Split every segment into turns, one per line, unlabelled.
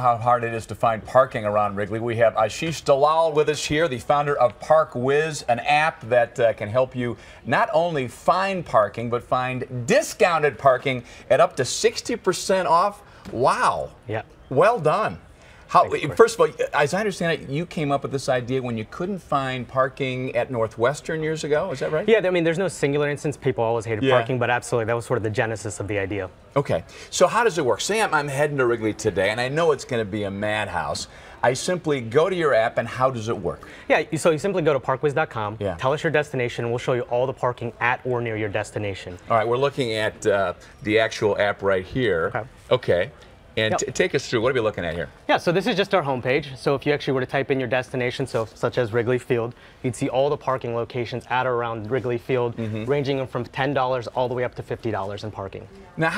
How hard it is to find parking around Wrigley. We have Aashish Dalal with us here, the founder of ParkWhiz, an app that can help you not only find parking, but find discounted parking at up to 60% off. Wow.
Yeah.
Well done. First of all, as I understand it, you came up with this idea when you couldn't find parking at Northwestern years ago. Is that right?
Yeah, I mean, there's no singular instance. People always hated parking, but absolutely, that was sort of the genesis of the idea.
Okay, so how does it work? Say I'm heading to Wrigley today, and I know it's going to be a madhouse. I simply go to your app, and how does it work?
Yeah, so you simply go to ParkWhiz.com, tell us your destination, and we'll show you all the parking at or near your destination.
All right, we're looking at the actual app right here. Okay. And take us through, what are we looking at here?
Yeah, so this is just our homepage. So if you actually were to type in your destination, such as Wrigley Field, you'd see all the parking locations at or around Wrigley Field, ranging from $10 all the way up to $50 in parking.
Now,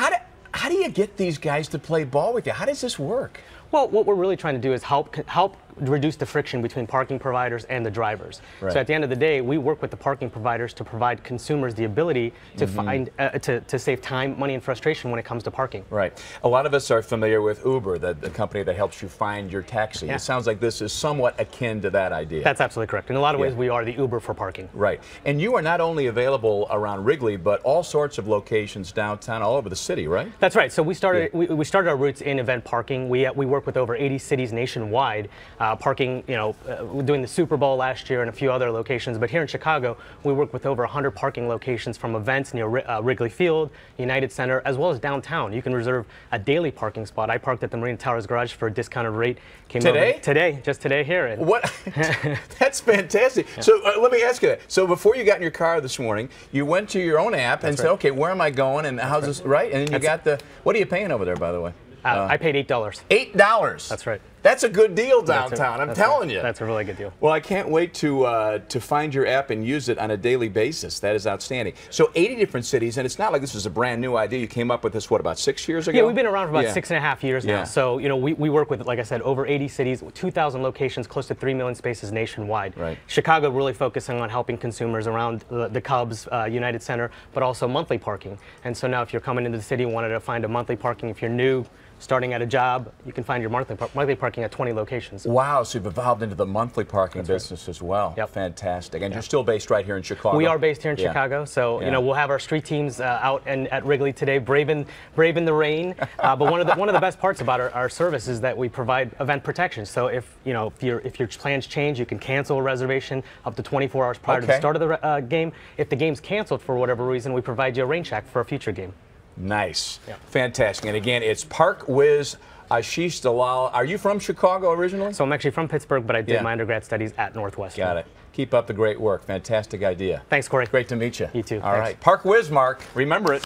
how do you get these guys to play ball with you? How does this work?
Well, what we're really trying to do is help reduce the friction between parking providers and the drivers. So at the end of the day, we work with the parking providers to provide consumers the ability to find to save time, money, and frustration when it comes to parking.
Right. A lot of us are familiar with Uber, the company that helps you find your taxi. It sounds like this is somewhat akin to that idea.
That's absolutely correct. In a lot of ways, we are the Uber for parking.
Right. And you are not only available around Wrigley, but all sorts of locations downtown, all over the city, right?
That's right. So we started we started our roots in event parking. We work with over 80 cities nationwide, parking, doing the Super Bowl last year and a few other locations. But here in Chicago, we work with over 100 parking locations from events near Wrigley Field, United Center, as well as downtown. You can reserve a daily parking spot. I parked at the Marina Towers Garage for a discounted rate. Just today here.
What? That's fantastic. So let me ask you that. So before you got in your car this morning, you went to your own app and said, okay, where am I going and how's this, right? And then you got what are you paying over there, by the way?
I paid $8.
$8?
That's right.
That's a good deal downtown, I'm telling you.
That's a really good deal.
Well, I can't wait to find your app and use it on a daily basis. That is outstanding. So 80 different cities, and it's not like this is a brand new idea. You came up with this, what, about 6 years ago?
Yeah, we've been around for about 6.5 years now. So, we work with, like I said, over 80 cities, 2,000 locations, close to 3 million spaces nationwide.
Right.
Chicago really focusing on helping consumers around the Cubs, United Center, but also monthly parking. And so now if you're coming into the city and wanted to find a monthly parking, if you're new, starting at a job, you can find your monthly parking at 20 locations.
Wow, so you've evolved into the monthly parking business as well.
Yep.
Fantastic. And you're still based right here in Chicago.
We are based here in Chicago, so we'll have our street teams out and at Wrigley today, braving the rain. But one of the best parts about our service is that we provide event protection. So if your plans change, you can cancel a reservation up to 24 hours prior to the start of the game. If the game's canceled for whatever reason, we provide you a rain check for a future game.
Nice. Fantastic. And again, it's ParkWhiz. Aashish Dalal. Are you from Chicago originally?
So I'm actually from Pittsburgh, but I did my undergrad studies at Northwestern.
Got it. Keep up the great work. Fantastic idea.
Thanks, Corey.
Great to meet you.
You too.
All right. ParkWhiz, Mark. Remember it.